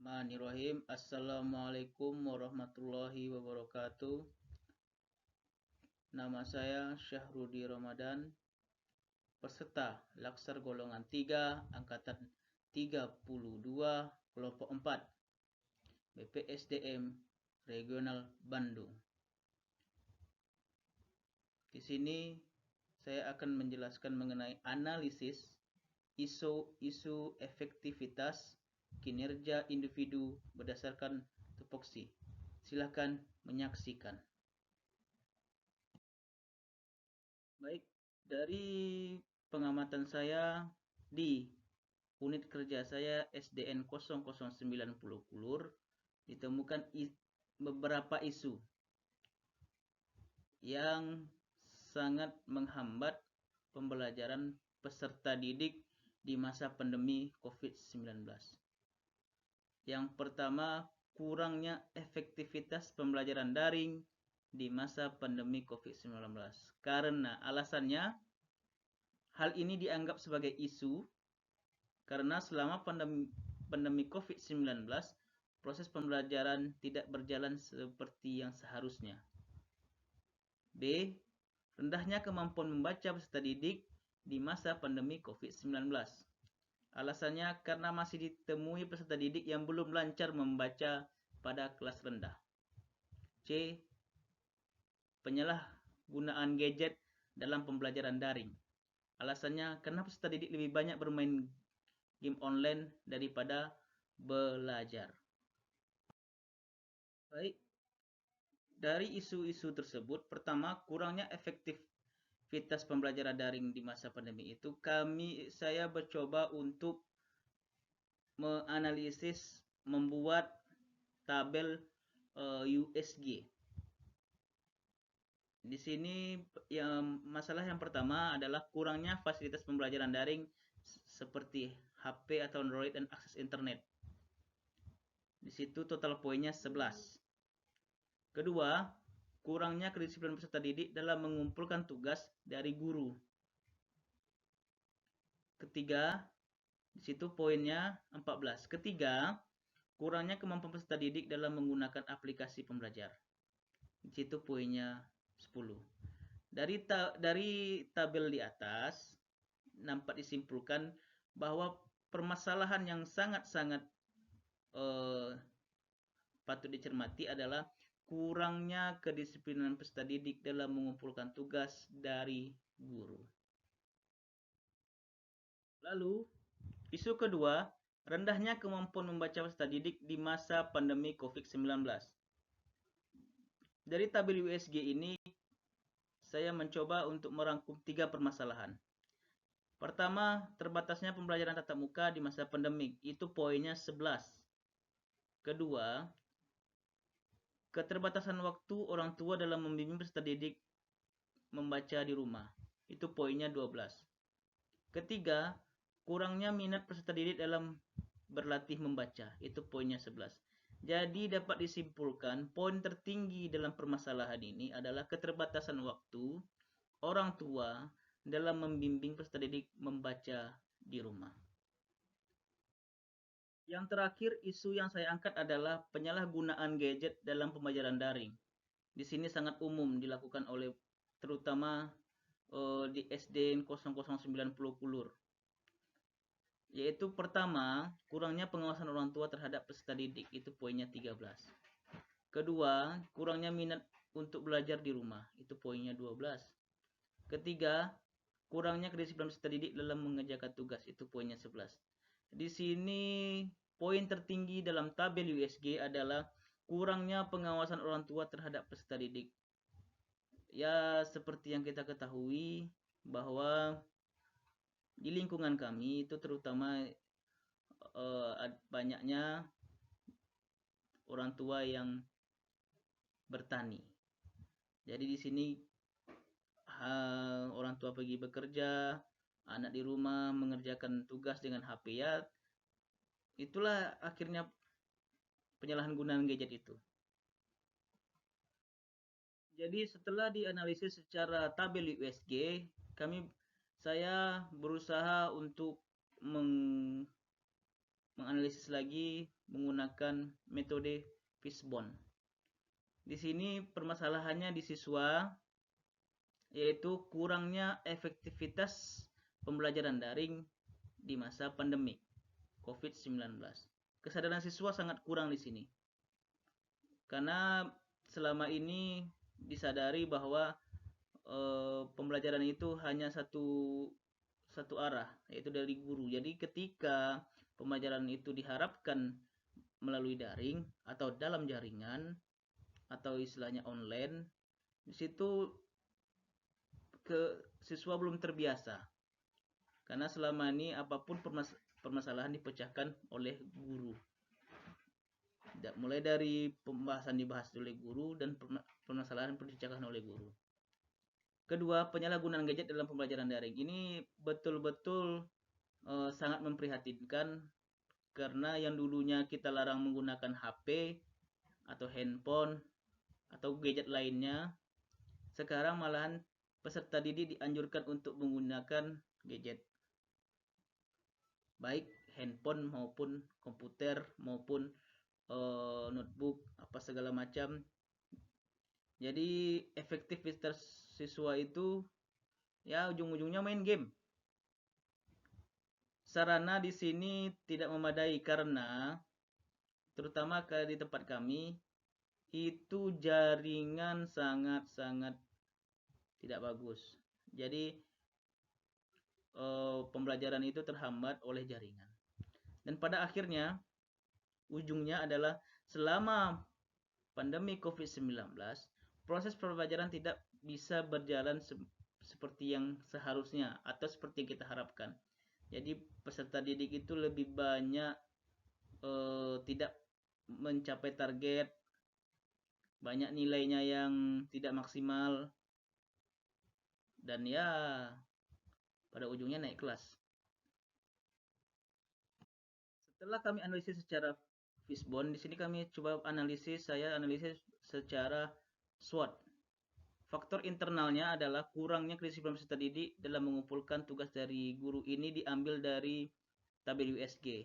Bismillahirrahmanirrahim. Assalamualaikum warahmatullahi wabarakatuh. Nama saya Syahrudi Ramadan, peserta Laksar Golongan 3, Angkatan 32, Kelompok 4, BPSDM Regional Bandung. Di sini saya akan menjelaskan mengenai analisis isu efektivitas kinerja individu berdasarkan tupoksi. Silakan menyaksikan. Baik, dari pengamatan saya di unit kerja saya SDN 0090 Kulur ditemukan beberapa isu yang sangat menghambat pembelajaran peserta didik di masa pandemi COVID-19. Yang pertama, kurangnya efektivitas pembelajaran daring di masa pandemi COVID-19. Karena alasannya, hal ini dianggap sebagai isu karena selama pandemi COVID-19, proses pembelajaran tidak berjalan seperti yang seharusnya. B. Rendahnya kemampuan membaca peserta didik di masa pandemi COVID-19. Alasannya karena masih ditemui peserta didik yang belum lancar membaca pada kelas rendah. C. Penyalahgunaan gadget dalam pembelajaran daring. Alasannya karena peserta didik lebih banyak bermain game online daripada belajar. Baik, dari isu-isu tersebut, pertama, kurangnya efektivitas pembelajaran daring di masa pandemi itu, saya mencoba untuk menganalisis, membuat tabel USG. Di sini masalah yang pertama adalah kurangnya fasilitas pembelajaran daring seperti HP atau Android dan akses internet. Di situ total poinnya 11. Kedua, kurangnya kedisiplinan peserta didik dalam mengumpulkan tugas dari guru. Ketiga, di situ poinnya 14. Ketiga, kurangnya kemampuan peserta didik dalam menggunakan aplikasi pembelajar. Di situ poinnya 10. Dari tabel di atas nampak disimpulkan bahwa permasalahan yang sangat-sangat patut dicermati adalah kurangnya kedisiplinan peserta didik dalam mengumpulkan tugas dari guru. Lalu, isu kedua, rendahnya kemampuan membaca peserta didik di masa pandemi COVID-19. Dari tabel USG ini, saya mencoba untuk merangkum 3 permasalahan. Pertama, terbatasnya pembelajaran tatap muka di masa pandemik, itu poinnya 11. Kedua, keterbatasan waktu orang tua dalam membimbing peserta didik membaca di rumah, itu poinnya 12. Ketiga, kurangnya minat peserta didik dalam berlatih membaca, itu poinnya 11. Jadi dapat disimpulkan poin tertinggi dalam permasalahan ini adalah keterbatasan waktu orang tua dalam membimbing peserta didik membaca di rumah. Yang terakhir, isu yang saya angkat adalah penyalahgunaan gadget dalam pembelajaran daring. Di sini sangat umum dilakukan oleh terutama di SDN 0090 Kulur. Yaitu pertama, kurangnya pengawasan orang tua terhadap peserta didik, itu poinnya 13. Kedua, kurangnya minat untuk belajar di rumah, itu poinnya 12. Ketiga, kurangnya kedisiplinan peserta didik dalam mengerjakan tugas, itu poinnya 11. Di sini poin tertinggi dalam tabel USG adalah kurangnya pengawasan orang tua terhadap peserta didik. Ya, seperti yang kita ketahui bahwa di lingkungan kami itu terutama banyaknya orang tua yang bertani. Jadi di sini orang tua pergi bekerja, anak di rumah mengerjakan tugas dengan HP, ya itulah akhirnya penyalahgunaan gadget itu. Jadi setelah dianalisis secara tabel USG, saya berusaha untuk menganalisis analisis lagi menggunakan metode Fishbone. Di sini permasalahannya di siswa, yaitu kurangnya efektivitas pembelajaran daring di masa pandemi COVID-19. Kesadaran siswa sangat kurang di sini. Karena selama ini disadari bahwa pembelajaran itu hanya satu arah, yaitu dari guru. Jadi ketika pembelajaran itu diharapkan melalui daring atau dalam jaringan atau istilahnya online, di situ siswa belum terbiasa. Karena selama ini apapun permasalahan dipecahkan oleh guru. Mulai dari pembahasan dibahas oleh guru dan permasalahan dipecahkan oleh guru. Kedua, penyalahgunaan gadget dalam pembelajaran daring. Ini betul-betul sangat memprihatinkan, karena yang dulunya kita larang menggunakan HP atau handphone atau gadget lainnya, sekarang malahan peserta didik dianjurkan untuk menggunakan gadget, baik handphone maupun komputer maupun notebook apa segala macam. Jadi efektivitas siswa itu ya ujung-ujungnya main game. Sarana di sini tidak memadai karena terutama di tempat kami itu jaringan sangat-sangat tidak bagus. Jadi pembelajaran itu terhambat oleh jaringan. Dan pada akhirnya ujungnya adalah selama pandemi COVID-19, proses pembelajaran tidak bisa berjalan seperti yang seharusnya atau seperti yang kita harapkan. Jadi peserta didik itu lebih banyak tidak mencapai target, banyak nilainya yang tidak maksimal, dan ya pada ujungnya naik kelas. Setelah kami analisis secara Fishbone, di sini kami coba saya analisis secara SWOT. Faktor internalnya adalah kurangnya kedisiplinan peserta didik dalam mengumpulkan tugas dari guru. Ini diambil dari tabel USG.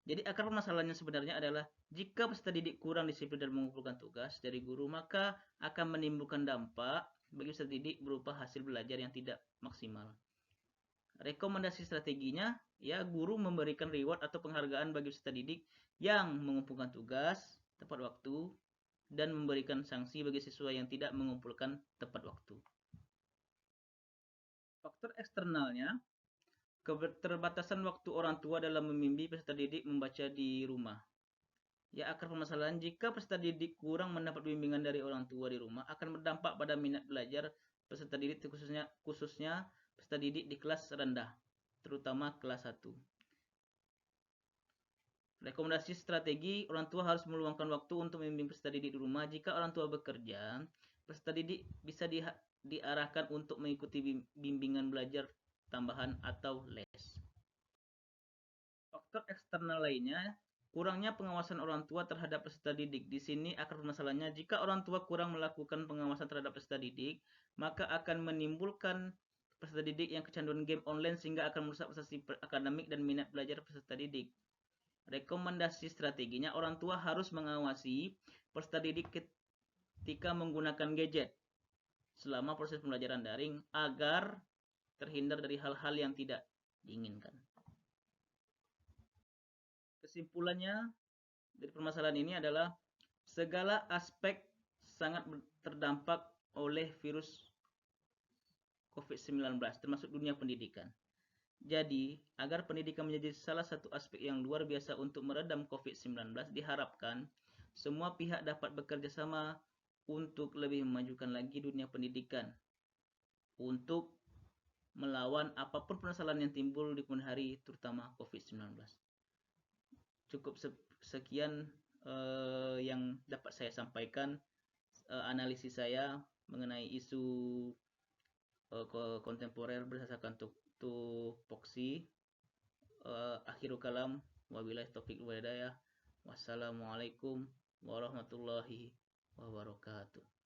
Jadi akar permasalahannya sebenarnya adalah jika peserta didik kurang disiplin dalam mengumpulkan tugas dari guru, maka akan menimbulkan dampak bagi peserta didik berupa hasil belajar yang tidak maksimal. Rekomendasi strateginya, ya guru memberikan reward atau penghargaan bagi peserta didik yang mengumpulkan tugas tepat waktu dan memberikan sanksi bagi siswa yang tidak mengumpulkan tepat waktu. Faktor eksternalnya, keterbatasan waktu orang tua dalam membimbing peserta didik membaca di rumah. Ya, akar permasalahan jika peserta didik kurang mendapat bimbingan dari orang tua di rumah akan berdampak pada minat belajar peserta didik, khususnya peserta didik di kelas rendah, terutama kelas 1. Rekomendasi strategi, orang tua harus meluangkan waktu untuk membimbing peserta didik di rumah. Jika orang tua bekerja, peserta didik bisa diarahkan untuk mengikuti bimbingan belajar tambahan atau les. Faktor eksternal lainnya, kurangnya pengawasan orang tua terhadap peserta didik. Di sini akar permasalahannya, jika orang tua kurang melakukan pengawasan terhadap peserta didik, maka akan menimbulkan peserta didik yang kecanduan game online sehingga akan merusak prestasi akademik dan minat belajar peserta didik. Rekomendasi strateginya, orang tua harus mengawasi peserta didik ketika menggunakan gadget selama proses pembelajaran daring agar terhindar dari hal-hal yang tidak diinginkan. Kesimpulannya dari permasalahan ini adalah segala aspek sangat terdampak oleh virus COVID-19, termasuk dunia pendidikan. Jadi, agar pendidikan menjadi salah satu aspek yang luar biasa untuk meredam COVID-19, diharapkan semua pihak dapat bekerja sama untuk lebih memajukan lagi dunia pendidikan untuk melawan apapun permasalahan yang timbul di kemudian hari, terutama COVID-19. Cukup sekian yang dapat saya sampaikan, analisis saya mengenai isu kontemporer berdasarkan tupoksi. Akhirul kalam, wabillahi taufiq wal hidayah. Wassalamualaikum warahmatullahi wabarakatuh.